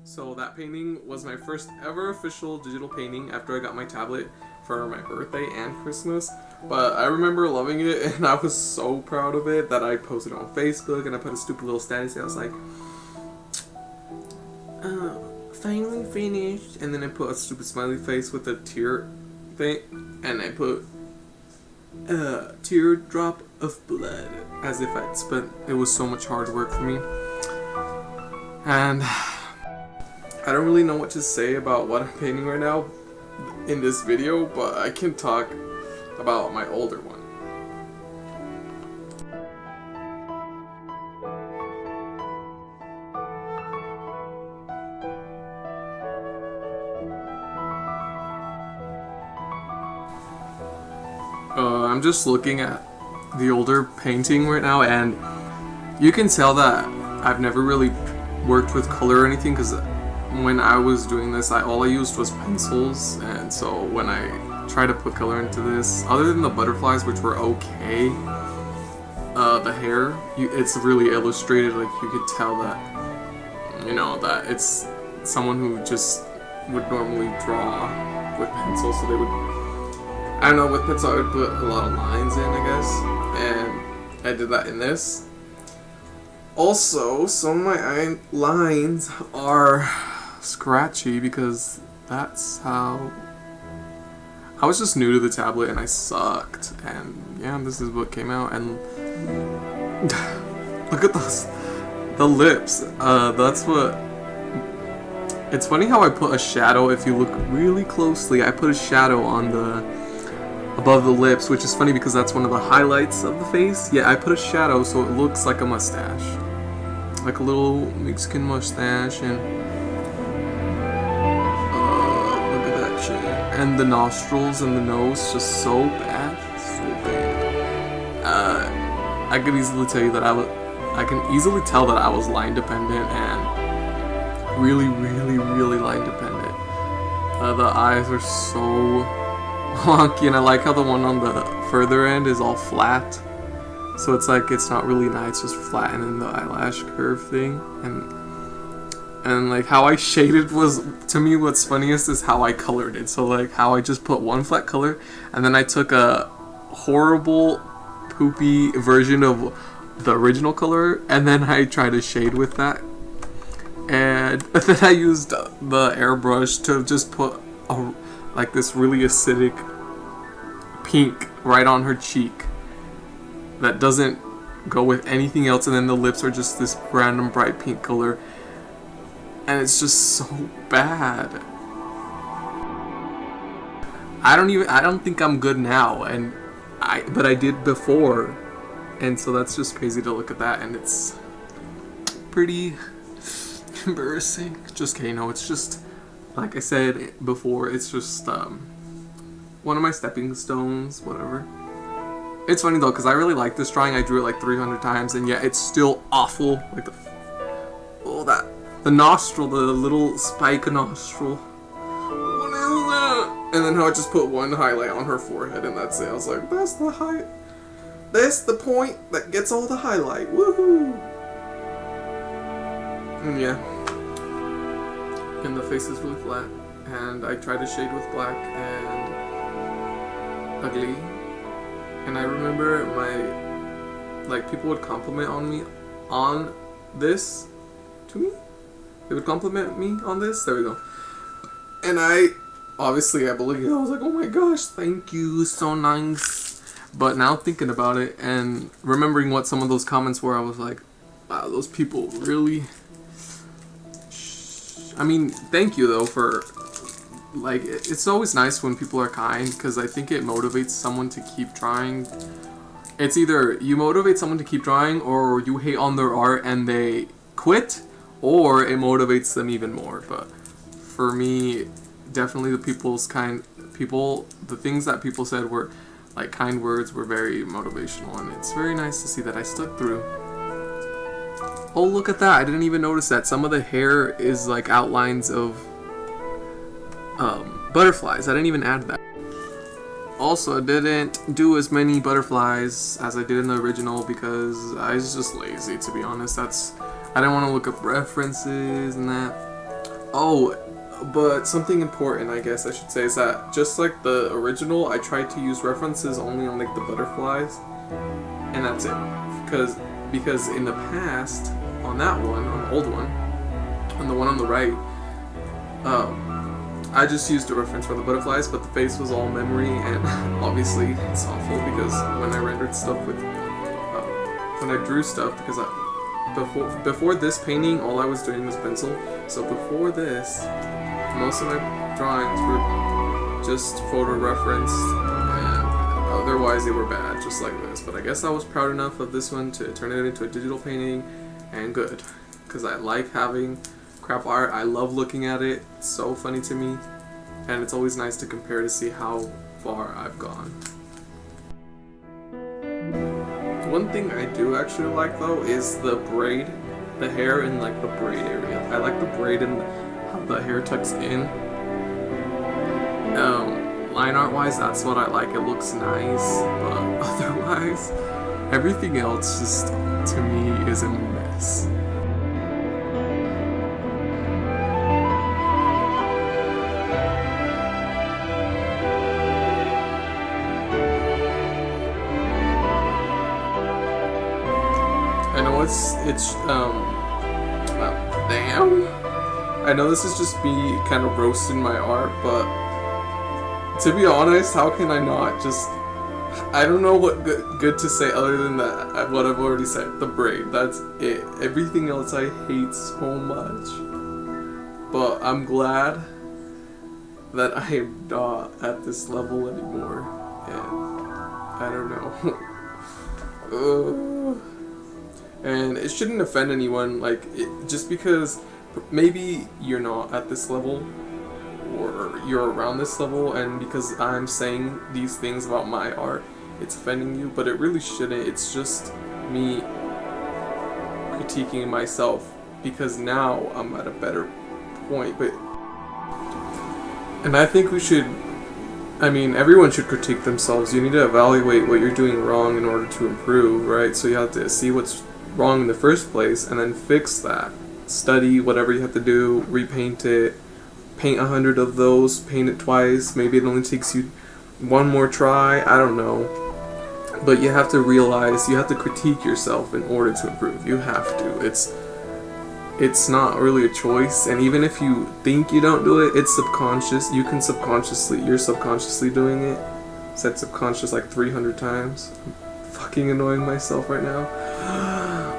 So that painting was my first ever official digital painting after I got my tablet for my birthday and Christmas. But I remember loving it, and I was so proud of it that I posted it on Facebook, and I put a stupid little status. I was like, finally finished. And then I put a stupid smiley face with a tear thing, and I put teardrop of blood, as if I'd spent, it was so much hard work for me. And I don't really know what to say about what I'm painting right now in this video, but I can talk about my older one. I'm just looking at the older painting right now, and you can tell that I've never really worked with color or anything, because when I was doing this, all I used was pencils, and so when I tried to put color into this, other than the butterflies, which were okay, the hair, it's really illustrated. Like, you could tell that, you know, that it's someone who just would normally draw with pencil, so they would, I don't know, with pencil I would put a lot of lines in, I guess, and I did that in this. Also, some of my lines are scratchy because that's how I was just new to the tablet and I sucked, and yeah, this is what came out. And look at those, the lips, that's what, it's funny how I put a shadow. If you look really closely, I put a shadow on the above the lips, which is funny because that's one of the highlights of the face. Yeah, I put a shadow so it looks like a mustache, like a little Mexican mustache. And look at that shit. And the nostrils and the nose, just so bad, so bad. I could easily tell you that I can easily tell that I was line dependent, and really line dependent. The eyes are so wonky, and I like how the one on the further end is all flat, so it's like it's not really nice, just flattening the eyelash curve thing. And like how I shaded was, to me, what's funniest is how I colored it. So like how I just put one flat color, and then I took a horrible poopy version of the original color, and then I tried to shade with that, and then I used the airbrush to just put like this really acidic pink right on her cheek that doesn't go with anything else, and then the lips are just this random bright pink color, and it's just so bad. I don't think I'm good now, but I did before, and so that's just crazy to look at that, and it's pretty embarrassing. Just kidding, no, it's just, like I said before, it's just one of my stepping stones, whatever. It's funny though, because I really like this drawing. I drew it like 300 times, and yet it's still awful. Like the nostril, the little spike nostril. What is that? And then how I just put one highlight on her forehead, and that's it. I was like, that's the point that gets all the highlight. Woohoo! And yeah. And the face is really flat, and I tried to shade with black and ugly. And I remember people would compliment on me on this to me. They would compliment me on this. There we go. And I believe, I was like, oh my gosh, thank you, so nice. But now thinking about it and remembering what some of those comments were, I was like, wow, those people really. I mean, thank you though for, like, it's always nice when people are kind, because I think it motivates someone to keep trying. It's either you motivate someone to keep trying, or you hate on their art and they quit, or it motivates them even more. But for me, definitely the things that people said were, like, kind words were very motivational, and it's very nice to see that I stuck through. Oh, look at that. I didn't even notice that. Some of the hair is like outlines of butterflies. I didn't even add that. Also, I didn't do as many butterflies as I did in the original because I was just lazy, to be honest. I didn't want to look up references and that. Oh, but something important, I guess I should say, is that just like the original, I tried to use references only on like the butterflies, and that's it. Because in the past, on that one, on the old one, on the one on the right, I just used a reference for the butterflies, but the face was all memory, and obviously it's awful because when I rendered stuff with, when I drew stuff, because before this painting, all I was doing was pencil. So before this, most of my drawings were just photo referenced, and otherwise they were bad, just like this. But I guess I was proud enough of this one to turn it into a digital painting, and good, because I like having crap art. I love looking at it. It's so funny to me, and it's always nice to compare to see how far I've gone. One thing I do actually like though is the braid, the hair in like the braid area. I like the braid and how the hair tucks in. Line art wise, that's what I like. It looks nice, but otherwise, everything else just to me is a mess. I know well, damn. I know this is just me kind of roasting my art, but to be honest, how can I not just, I don't know what good to say other than that, what I've already said, the braid, that's it. Everything else I hate so much, but I'm glad that I am not at this level anymore, and I don't know. And it shouldn't offend anyone, like, just because maybe you're not at this level, or you're around this level, and because I'm saying these things about my art, it's offending you, but it really shouldn't. It's just me critiquing myself, because now I'm at a better point. And I think we should, I mean, everyone should critique themselves. You need to evaluate what you're doing wrong in order to improve, right? So you have to see what's wrong in the first place and then fix that. Study whatever you have to do, repaint it, paint 100 of those, paint it twice. Maybe it only takes you one more try, I don't know. But you have to realize, you have to critique yourself in order to improve. You have to. It's not really a choice, and even if you think you don't do it, it's subconscious. You're subconsciously doing it. Said subconscious like 300 times. I'm fucking annoying myself right now.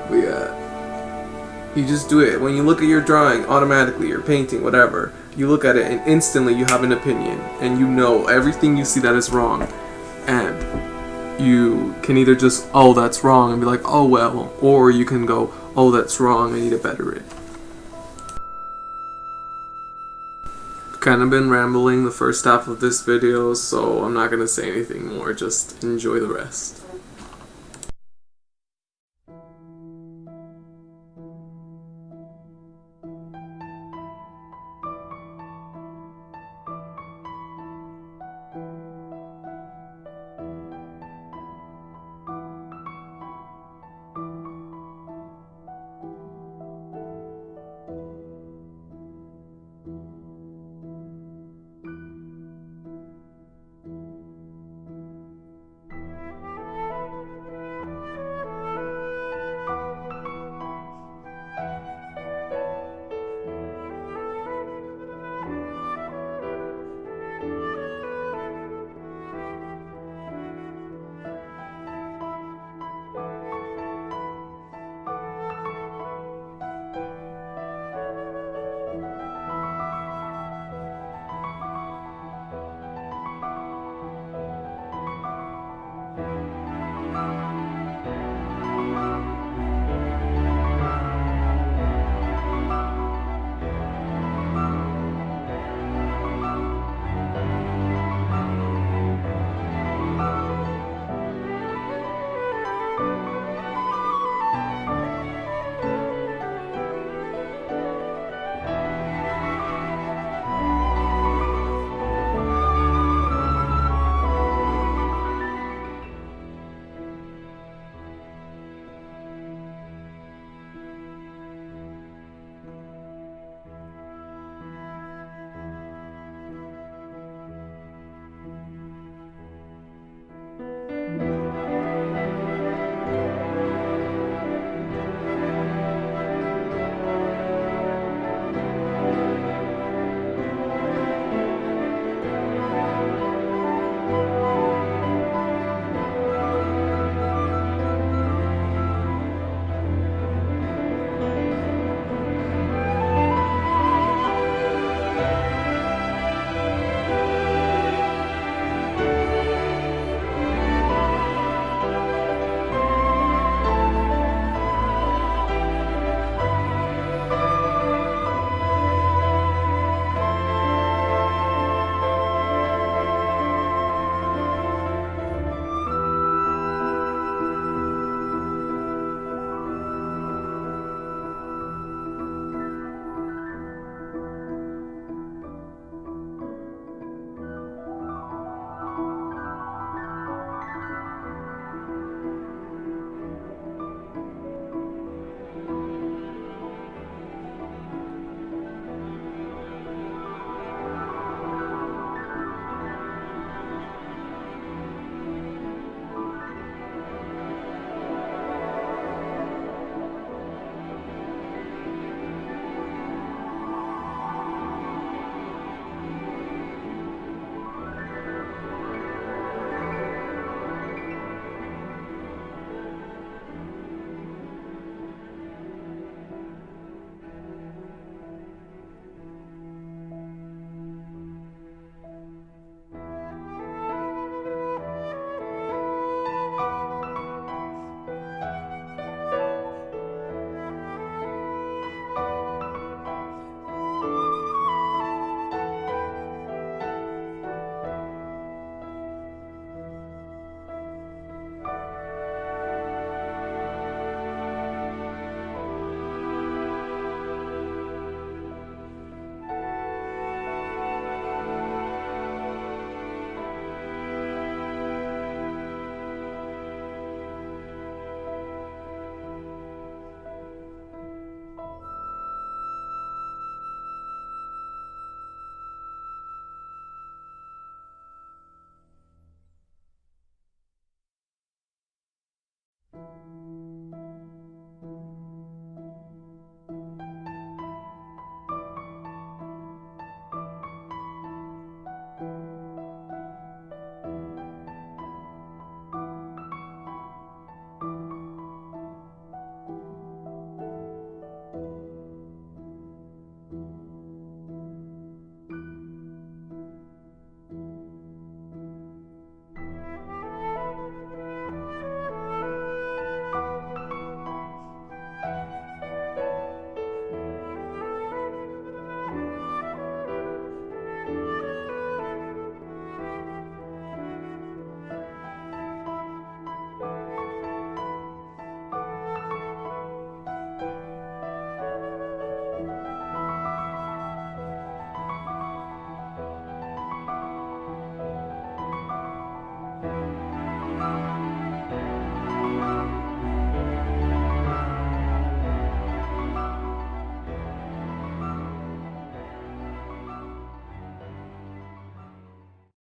But yeah, you just do it. When you look at your drawing, automatically, your painting, whatever, you look at it and instantly you have an opinion, and you know everything you see that is wrong, and you can either just, oh, that's wrong, and be like, oh well, or you can go, oh, that's wrong, I need to better it. Kind of been rambling the first half of this video, so I'm not gonna say anything more, just enjoy the rest.